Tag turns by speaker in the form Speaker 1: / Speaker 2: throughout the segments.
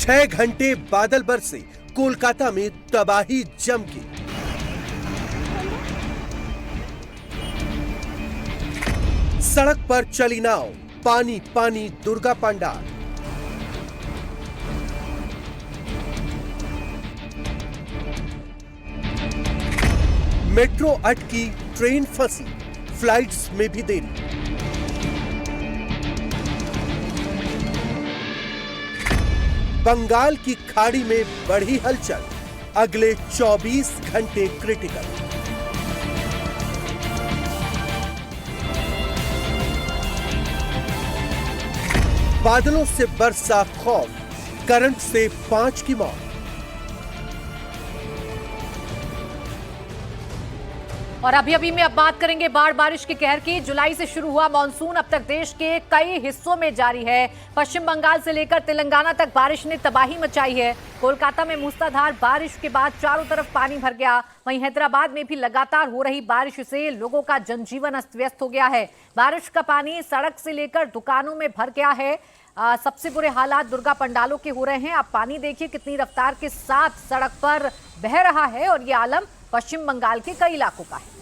Speaker 1: 6 घंटे बादल बरसे, कोलकाता में तबाही जम की। सड़क पर चली नाव, पानी पानी दुर्गा पंडाल। मेट्रो अटकी, ट्रेन फंसी, फ्लाइट्स में भी देरी। बंगाल की खाड़ी में बढ़ी हलचल, अगले 24 घंटे क्रिटिकल। बादलों से बरसा खौफ, करंट से 5 की मौत।
Speaker 2: और अभी में अब बात करेंगे बाढ़ बारिश के कहर की। जुलाई से शुरू हुआ मानसून अब तक देश के कई हिस्सों में जारी है। पश्चिम बंगाल से लेकर तेलंगाना तक बारिश ने तबाही मचाई है। कोलकाता में मूसलाधार बारिश के बाद चारों तरफ पानी भर गया। वहीं हैदराबाद में भी लगातार हो रही बारिश से लोगों का जनजीवन अस्त व्यस्त हो गया है। बारिश का पानी सड़क से लेकर दुकानों में भर गया है। सबसे बुरे हालात दुर्गा पंडालों के हो रहे हैं। आप पानी देखिए कितनी रफ्तार के साथ सड़क पर बह रहा है और ये आलम पश्चिम बंगाल के कई इलाकों का है।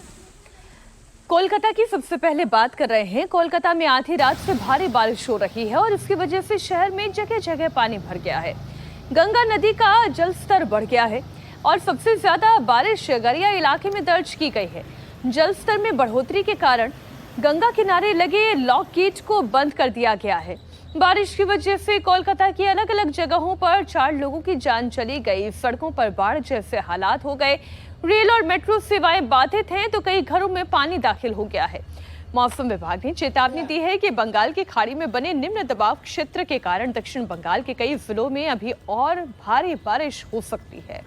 Speaker 3: कोलकाता की सबसे पहले बात कर रहे हैं। कोलकाता में आधी रात से भारी बारिश हो रही है और इसकी वजह से शहर में जगह जगह पानी भर गया है। गंगा नदी का जल स्तर बढ़ गया है और सबसे ज्यादा बारिश गरिया इलाके में दर्ज की गई है। जल स्तर में बढ़ोतरी के कारण गंगा किनारे लगे लॉक गेट को बंद कर दिया गया है। बारिश की वजह से कोलकाता की अलग अलग जगहों पर 4 लोगों की जान चली गई। सड़कों पर बाढ़ जैसे हालात हो गए। रेल और मेट्रो सेवाएं बाधित हैं तो कई घरों में पानी दाखिल हो गया है। मौसम विभाग ने चेतावनी दी है कि बंगाल की खाड़ी में बने निम्न दबाव क्षेत्र के कारण दक्षिण बंगाल के कई जिलों में अभी और भारी बारिश हो सकती है।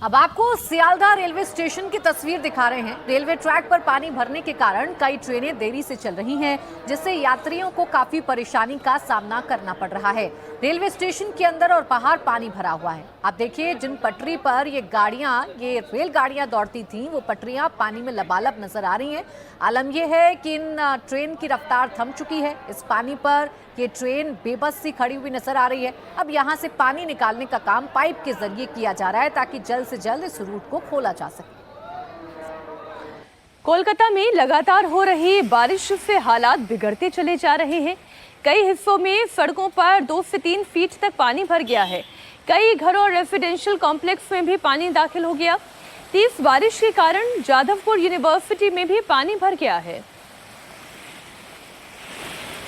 Speaker 2: अब आपको सियालदह रेलवे स्टेशन की तस्वीर दिखा रहे हैं। रेलवे ट्रैक पर पानी भरने के कारण कई ट्रेनें देरी से चल रही हैं, जिससे यात्रियों को काफी परेशानी का सामना करना पड़ रहा है। रेलवे स्टेशन के अंदर और बाहर पानी भरा हुआ है। आप देखिए जिन पटरी पर ये रेलगाड़ियां दौड़ती थीं, वो पटरियां पानी में लबालब नजर आ रही हैं। आलम यह है कि इन ट्रेन की रफ्तार थम चुकी है। इस पानी पर ये ट्रेन बेबस सी खड़ी हुई नजर आ रही है। अब यहाँ से पानी निकालने का काम पाइप के जरिए किया जा रहा है ताकि जल्द से जल्द इस रूट को खोला जा सके।
Speaker 3: कोलकाता में लगातार हो रही बारिश से हालात बिगड़ते चले जा रहे हैं। कई हिस्सों में सड़कों पर 2 से 3 फीट तक पानी भर गया है। कई घरों और रेसिडेंशियल कॉम्प्लेक्स में भी पानी दाखिल हो गया। तेज बारिश के कारण जादवपुर यूनिवर्सिटी में भी पानी भर गया है।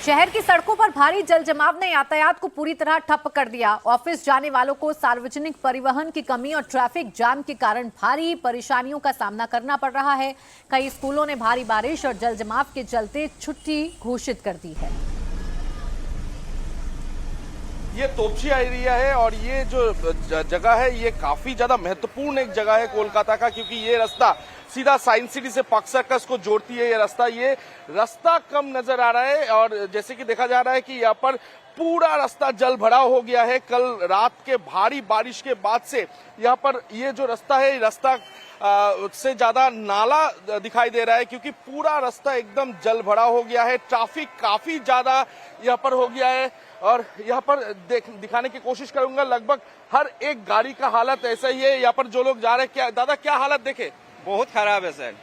Speaker 2: शहर की सड़कों पर भारी जल जमाव ने यातायात को पूरी तरह ठप कर दिया। ऑफिस जाने वालों को सार्वजनिक परिवहन की कमी और ट्रैफिक जाम के कारण भारी परेशानियों का सामना करना पड़ रहा है। कई स्कूलों ने भारी बारिश और जल जमाव के चलते छुट्टी घोषित कर दी है।
Speaker 4: ये तोपची एरिया है और ये जो जगह है ये काफी ज्यादा महत्वपूर्ण एक जगह है कोलकाता का, क्योंकि ये रास्ता सीधा साइंस सिटी से पार्क सर्कस को जोड़ती है। ये रास्ता कम नजर आ रहा है और जैसे कि देखा जा रहा है कि यहाँ पर पूरा रास्ता जल भराव हो गया है। कल रात के भारी बारिश के बाद से यहाँ पर ये जो रास्ता है, रास्ता से ज्यादा नाला दिखाई दे रहा है, क्योंकि पूरा रास्ता एकदम जल भरा हो गया है। ट्रैफिक काफी ज्यादा यहाँ पर हो गया है और यहाँ पर दिखाने की कोशिश करूंगा। लगभग हर एक गाड़ी का हालत ऐसा ही है। यहाँ पर जो लोग जा रहे हैं, क्या दादा क्या हालत देखे?
Speaker 5: बहुत खराब है सर।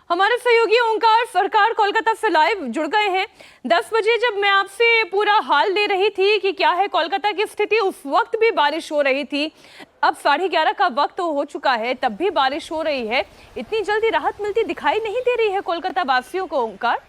Speaker 3: हमारे सहयोगी ओंकार सरकार कोलकाता से लाइव जुड़ गए हैं। 10 बजे जब मैं आपसे पूरा हाल ले रही थी कि क्या है कोलकाता की स्थिति, उस वक्त भी बारिश हो रही थी। अब 11:30 का वक्त हो चुका है, तब भी बारिश हो रही है। इतनी जल्दी राहत मिलती दिखाई नहीं दे रही है कोलकाता वासियों को। ओंकार,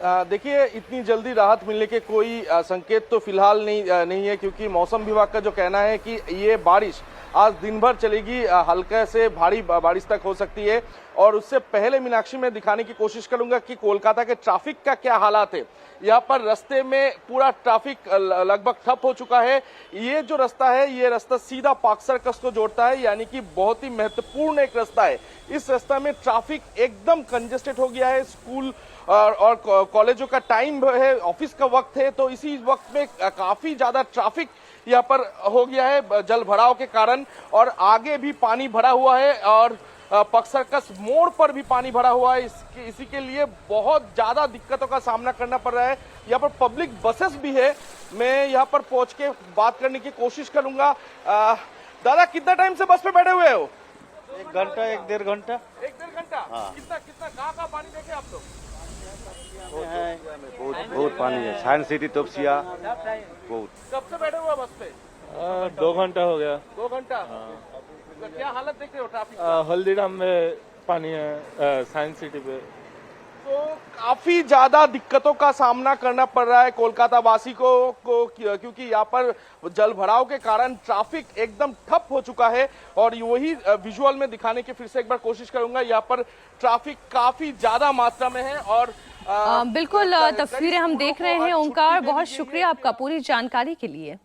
Speaker 4: देखिए इतनी जल्दी राहत मिलने के कोई संकेत तो फिलहाल नहीं है, क्योंकि मौसम विभाग का जो कहना है कि ये बारिश आज दिन भर चलेगी, हल्के से भारी बारिश तक हो सकती है। और उससे पहले मीनाक्षी में दिखाने की कोशिश करूंगा कि कोलकाता के ट्रैफिक का क्या हालात है। यहाँ पर रास्ते में पूरा ट्रैफिक लगभग ठप हो चुका है। ये जो रास्ता है, ये रास्ता सीधा पार्क सर्कस को जोड़ता है, यानी कि बहुत ही महत्वपूर्ण एक रास्ता है। इस रास्ता में ट्रैफिक एकदम कंजेस्टेड हो गया है। स्कूल और कॉलेजों का टाइम है, ऑफिस का वक्त है, तो इसी वक्त में काफी ज्यादा ट्रैफिक यहाँ पर हो गया है जल भराव के कारण। और आगे भी पानी भरा हुआ है और पक्स सर्कस मोड़ पर भी पानी भरा हुआ है। इसी के लिए बहुत ज्यादा दिक्कतों का सामना करना पड़ रहा है। यहाँ पर पब्लिक बसेस भी है, मैं यहाँ पर पहुंच के बात करने की कोशिश करूंगा। दादा, कितना टाइम से बस पे बैठे हुए हो?
Speaker 5: 1 घंटा 1-1.5 घंटा।
Speaker 4: 1-1.5 घंटा?
Speaker 5: हाँ।
Speaker 4: कितना कहाँ पानी देखे आप लोग?
Speaker 5: बहुत पानी है। साइंस सिटी तोपसिया बहुत।
Speaker 4: कब से बैठे हुए बस पे?
Speaker 6: 2 घंटा हो गया।
Speaker 4: 2 घंटा। क्या हालत देख रहे हो ट्रैफिक?
Speaker 6: हल्दीराम में पानी है, साइंस सिटी पे।
Speaker 4: तो काफी ज्यादा दिक्कतों का सामना करना पड़ रहा है कोलकाता वासी को क्योंकि यहाँ पर जल भराव के कारण ट्रैफिक एकदम ठप हो चुका है। और वही विजुअल में दिखाने की फिर से एक बार कोशिश करूंगा। यहाँ पर ट्रैफिक काफी ज्यादा मात्रा में है और
Speaker 3: बिल्कुल तस्वीरें हम देख रहे हैं। ओंकार, बहुत शुक्रिया आपका पूरी जानकारी के लिए।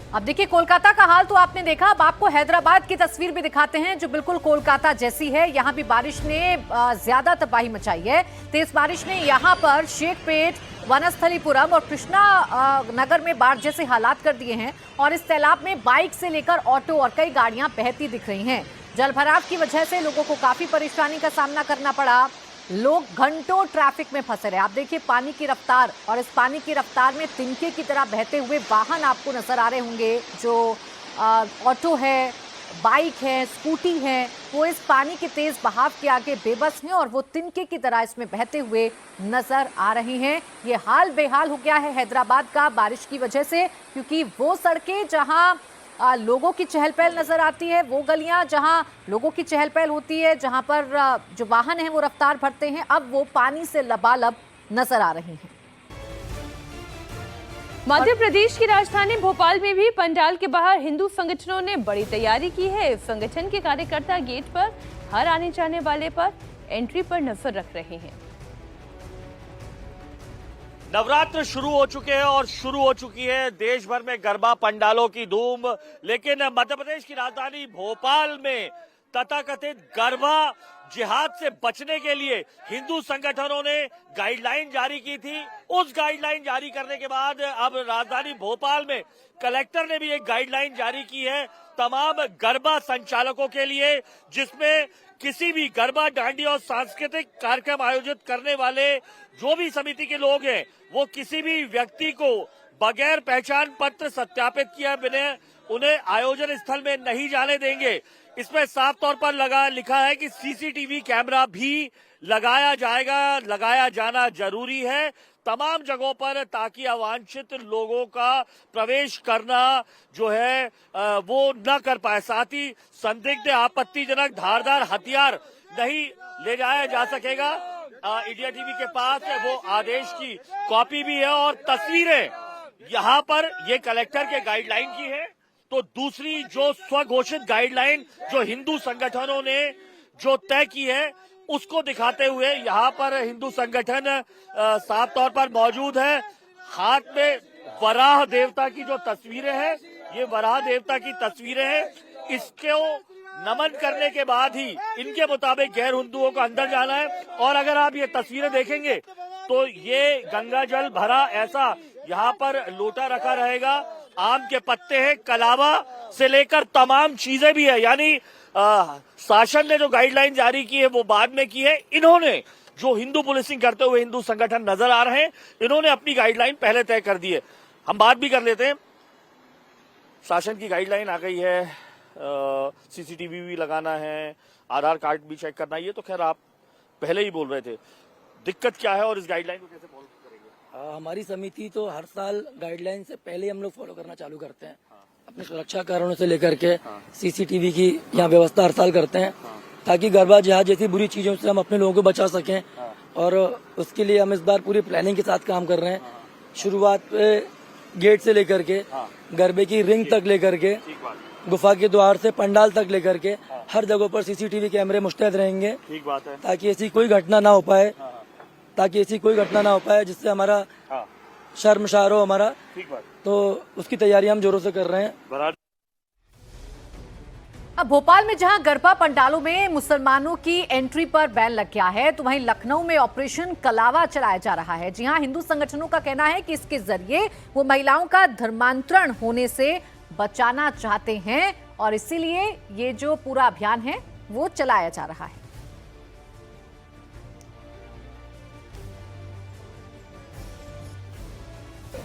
Speaker 2: अब देखिए, कोलकाता का हाल तो आपने देखा, अब आपको हैदराबाद की तस्वीर भी दिखाते हैं जो बिल्कुल कोलकाता जैसी है। यहाँ भी बारिश ने ज्यादा तबाही मचाई है। तेज बारिश ने यहाँ पर शेखपेट, वनस्थलीपुरम और कृष्णा नगर में बाढ़ जैसे हालात कर दिए हैं। और इस तालाब में बाइक से लेकर ऑटो और कई गाड़ियां बहती दिख रही हैं। जलभराव की वजह से लोगों को काफी परेशानी का सामना करना पड़ा। लोग घंटों ट्रैफिक में फंसे रहे। आप देखिए पानी की रफ्तार, और इस पानी की रफ्तार में तिनके की तरह बहते हुए वाहन आपको नजर आ रहे होंगे। जो ऑटो है, बाइक है, स्कूटी है, वो इस पानी के तेज बहाव के आगे बेबस हैं और वो तिनके की तरह इसमें बहते हुए नजर आ रही हैं। ये हाल बेहाल हो गया है हैदराबाद का बारिश की वजह से, क्योंकि वो सड़कें जहां लोगों की चहल पहल नजर आती है, वो गलियां जहां लोगों की चहल पहल होती है, जहां पर जो वाहन हैं वो रफ्तार भरते हैं, अब वो पानी से लबालब नजर आ रही हैं।
Speaker 3: मध्य प्रदेश की राजधानी भोपाल में भी पंडाल के बाहर हिंदू संगठनों ने बड़ी तैयारी की है। संगठन के कार्यकर्ता गेट पर हर आने जाने वाले पर एंट्री पर नजर रख रहे हैं।
Speaker 7: नवरात्र शुरू हो चुके हैं और शुरू हो चुकी है देश भर में गरबा पंडालों की धूम। लेकिन मध्य प्रदेश की राजधानी भोपाल में तथाकथित गरबा जिहाद से बचने के लिए हिंदू संगठनों ने गाइडलाइन जारी की थी। उस गाइडलाइन जारी करने के बाद अब राजधानी भोपाल में कलेक्टर ने भी एक गाइडलाइन जारी की है तमाम गरबा संचालकों के लिए, जिसमें किसी भी गरबा, डांडी और सांस्कृतिक कार्यक्रम आयोजित करने वाले जो भी समिति के लोग हैं, वो किसी भी व्यक्ति को बगैर पहचान पत्र सत्यापित किए बिना उन्हें आयोजन स्थल में नहीं जाने देंगे। इसमें साफ तौर पर लिखा है कि सीसीटीवी कैमरा भी लगाया जाएगा, लगाया जाना जरूरी है तमाम जगहों पर, ताकि अवांछित लोगों का प्रवेश करना जो है वो न कर पाए। साथ ही संदिग्ध, आपत्तिजनक, धारदार हथियार नहीं ले जाया जा सकेगा। इंडिया टीवी के पास वो आदेश की कॉपी भी है और तस्वीरें यहाँ पर ये कलेक्टर के गाइडलाइन की है। तो दूसरी जो स्वघोषित गाइडलाइन जो हिंदू संगठनों ने जो तय की है, उसको दिखाते हुए यहाँ पर हिंदू संगठन साफ तौर पर मौजूद है। हाथ में वराह देवता की जो तस्वीरें हैं, ये वराह देवता की तस्वीरें हैं। इसको नमन करने के बाद ही इनके मुताबिक गैर हिंदुओं को अंदर जाना है। और अगर आप ये तस्वीरें देखेंगे तो ये गंगा जल भरा ऐसा यहाँ पर लोटा रखा रहेगा, आम के पत्ते हैं, कलावा से लेकर तमाम चीजें भी है। यानी शासन ने जो गाइडलाइन जारी की है वो बाद में की है। इन्होंने जो हिंदू पुलिसिंग करते हुए हिंदू संगठन नजर आ रहे हैं, इन्होंने अपनी गाइडलाइन पहले तय कर दी है। हम बात भी कर लेते हैं। शासन की गाइडलाइन आ गई है, सीसीटीवी भी लगाना है, आधार कार्ड भी चेक करना है। ये तो खैर आप पहले ही बोल रहे थे, दिक्कत क्या है और इस गाइडलाइन को कैसे फॉलो करेंगे?
Speaker 8: हमारी समिति तो हर साल गाइडलाइन से पहले हम लोग फॉलो करना चालू करते हैं। अपने सुरक्षा कारणों से लेकर के सीसीटीवी की यहाँ व्यवस्था हर साल करते हैं, ताकि गरबा जिहाद जैसी बुरी चीजों से हम अपने लोगों को बचा सकें। और उसके लिए हम इस बार पूरी प्लानिंग के साथ काम कर रहे हैं। शुरुआत पे गेट से लेकर के गरबे की रिंग तक लेकर के गुफा के द्वार से पंडाल तक लेकर के हर जगह पर सीसीटीवी कैमरे मुस्तैद रहेंगे।
Speaker 7: ठीक बात है।
Speaker 8: ताकि ऐसी कोई घटना ना हो पाए, जिससे हमारा शर्मसार हो हमारा।
Speaker 7: ठीक बात।
Speaker 8: तो उसकी तैयारी हम जोरों से कर रहे हैं।
Speaker 2: अब भोपाल में जहां गरबा पंडालों में मुसलमानों की एंट्री पर बैन लग गया है, तो वहीं लखनऊ में ऑपरेशन कलावा चलाया जा रहा है। जी हां, हिंदू संगठनों का कहना है कि इसके जरिए वो महिलाओं का धर्मांतरण होने से बचाना चाहते हैं और इसीलिए ये जो पूरा अभियान है वो चलाया जा रहा है।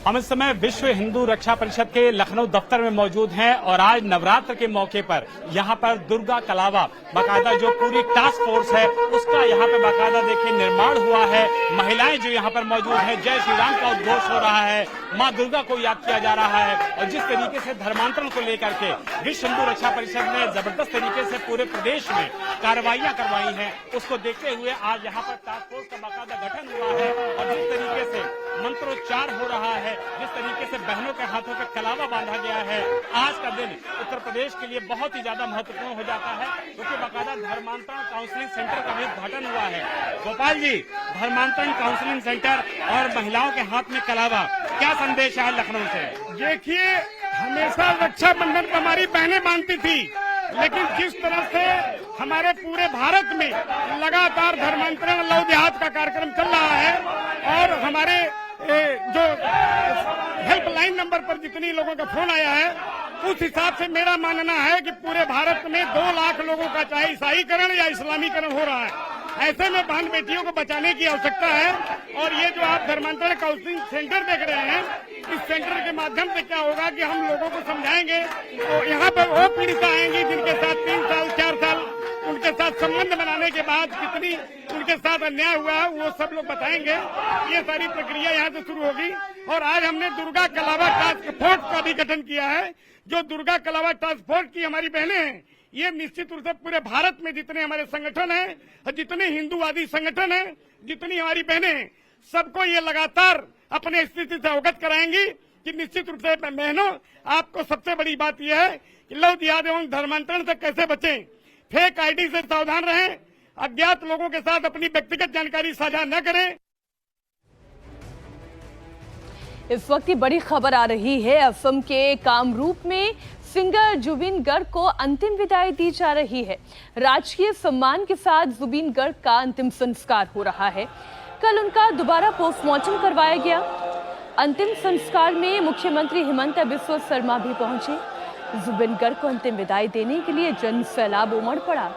Speaker 9: हम इस समय विश्व हिंदू रक्षा परिषद के लखनऊ दफ्तर में मौजूद हैं और आज नवरात्र के मौके पर यहाँ पर दुर्गा कलावा बाकायदा जो पूरी टास्क फोर्स है उसका यहाँ पे बाकायदा देखिए निर्माण हुआ है। महिलाएं जो यहाँ पर मौजूद हैं, जय श्री राम का उद्घोष हो रहा है, माँ दुर्गा को याद किया जा रहा है और जिस तरीके से धर्मांतरण को लेकर के विश्व हिंदू रक्षा परिषद ने जबरदस्त तरीके से पूरे प्रदेश में कार्रवाइयां करवाई हैं, उसको देखते हुए आज यहाँ पर टास्क फोर्स का बाकायदा गठन हुआ है और जिस तरीके से मंत्रोच्चार हो रहा है, जिस तरीके से बहनों के हाथों पे कलावा बांधा गया है, आज का दिन उत्तर प्रदेश के लिए बहुत ही ज्यादा महत्वपूर्ण हो जाता है क्योंकि बाकायदा धर्मांतरण काउंसलिंग सेंटर का भी उद्घाटन हुआ है। गोपाल जी, धर्मांतरण काउंसलिंग सेंटर और महिलाओं के हाथ में कलावा, क्या संदेश है लखनऊ से?
Speaker 10: देखिए, हमेशा रक्षाबंधन को हमारी बहनें बांधती थी, लेकिन जिस तरह से हमारे पूरे भारत में लगातार धर्मांतरण लव जिहाद का कार्यक्रम चल रहा है और हमारे जो हेल्पलाइन नंबर पर जितनी लोगों का फोन आया है, उस हिसाब से मेरा मानना है कि पूरे भारत में 2 लाख लोगों का चाहे ईसाईकरण या इस्लामीकरण हो रहा है। ऐसे में बहन बेटियों को बचाने की आवश्यकता है और ये जो आप धर्मांतरण काउंसलिंग सेंटर देख रहे हैं, इस सेंटर के माध्यम से क्या होगा कि हम लोगों को समझाएंगे। तो यहाँ पर वो पीड़िता आएंगी जिनके साथ 3 साल 4 साल उनके साथ संबंध बनाने के बाद कितनी उनके साथ अन्याय हुआ है वो सब लोग बताएंगे। ये सारी प्रक्रिया यहाँ से शुरू होगी और आज हमने दुर्गा कलावा टास्क फोर्स का भी गठन किया है। जो दुर्गा कलावा टास्क फोर्स की हमारी बहनें हैं, ये निश्चित रूप से पूरे भारत में जितने हमारे संगठन हैं, जितने हिंदूवादी संगठन हैं, जितनी हमारी बहनें हैं, सबको ये लगातार अपने स्थिति से अवगत कराएंगी कि निश्चित रूप से बहनों, आपको सबसे बड़ी बात यह है कि लव जिहाद एवं धर्मांतरण से कैसे बचें, फेक आईडी से सावधान रहें, अज्ञात लोगों के साथ अपनी व्यक्तिगत जानकारी साझा न करें।
Speaker 3: इस वक्त की बड़ी खबर आ रही है, असम के कामरूप में सिंगर जुबिन गर्ग को अंतिम विदाई दी जा रही है। राजकीय सम्मान के साथ जुबिन गर्ग का अंतिम संस्कार हो रहा है। कल उनका दोबारा पोस्टमार्टम करवाया गया। अंतिम संस्कार में मुख्यमंत्री हिमंता बिस्वा शर्मा भी पहुंचे। जुबिन गर्ग को अंतिम विदाई देने के लिए जन सैलाब उमड़ पड़ा।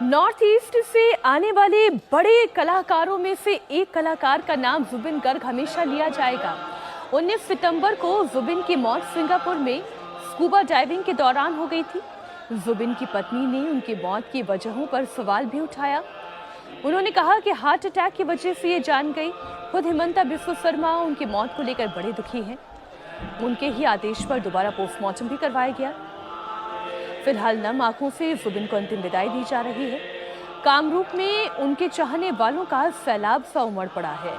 Speaker 3: नॉर्थ ईस्ट से आने वाले बड़े कलाकारों में से एक कलाकार का नाम जुबिन गर्ग हमेशा लिया जाएगा। 19 सितंबर को जुबिन की मौत सिंगापुर में स्कूबा डाइविंग के दौरान हो गई थी। जुबिन की पत्नी ने उनकी मौत की वजहों पर सवाल भी उठाया। उन्होंने कहा कि हार्ट अटैक की वजह से ये जान गई। खुद हिमंता बिस्वा शर्मा उनकी मौत को लेकर बड़े दुखी हैं। उनके ही आदेश पर दोबारा पोस्टमार्टम भी करवाया गया। फिलहाल नम आंखों से जुबिन को अंतिम विदाई दी जा रही है। कामरूप में उनके चाहने वालों का सैलाब सा उमड़ पड़ा है।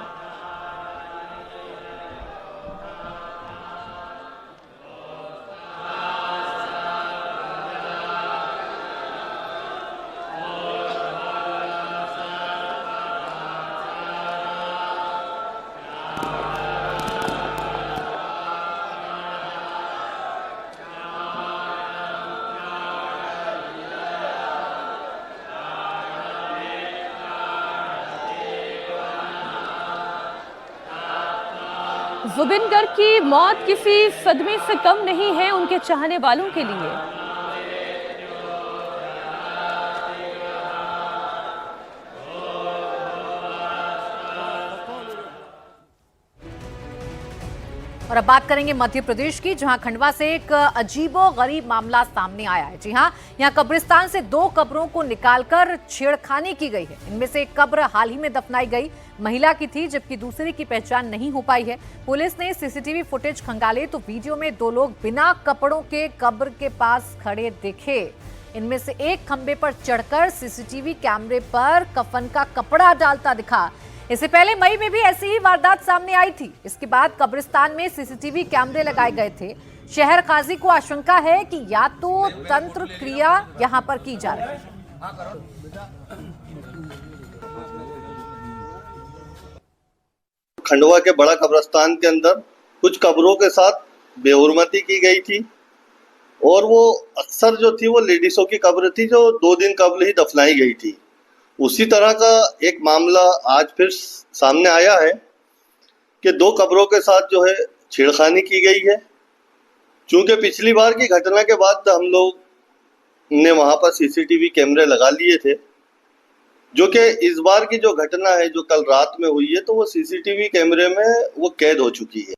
Speaker 3: जुबिन गर्ग की मौत किसी सदमे से कम नहीं है उनके चाहने वालों के लिए।
Speaker 2: और अब बात करेंगे मध्य प्रदेश की, जहां खंडवा से एक अजीबोगरीब मामला सामने आया है। जी हां, यहां कब्रिस्तान से 2 कब्रों को निकालकर छेड़खानी की गई है। इनमें से एक कब्र हाल ही में दफनाई गई महिला की थी, जबकि दूसरे की पहचान नहीं हो पाई है। पुलिस ने सीसीटीवी फुटेज खंगाले तो वीडियो में 2 लोग बिना कपड़ों के कब्र के पास खड़े दिखे। इनमें से एक खंबे पर चढ़कर सीसीटीवी कैमरे पर कफन का कपड़ा डालता दिखा। इससे पहले मई में भी ऐसी ही वारदात सामने आई थी। इसके बाद कब्रिस्तान में सीसीटीवी कैमरे लगाए गए थे। शहर काजी को आशंका है कि या तो तंत्र क्रिया यहां पर की जा रही है।
Speaker 11: खंडवा के बड़ा कब्रिस्तान के अंदर कुछ कब्रों के साथ बेहुरमती की गई थी और वो अक्सर जो थी वो लेडीजों की कब्र थी जो 2 दिन कबल ही दफनाई गई थी। उसी तरह का एक मामला आज फिर सामने आया है कि 2 कब्रों के साथ जो है छेड़खानी की गई है। चूंकि पिछली बार की घटना के बाद हम लोग ने वहां पर सीसीटीवी कैमरे लगा लिए थे, जो कि इस बार की जो घटना है जो कल रात में हुई है तो वो सीसीटीवी कैमरे में वो कैद हो चुकी है।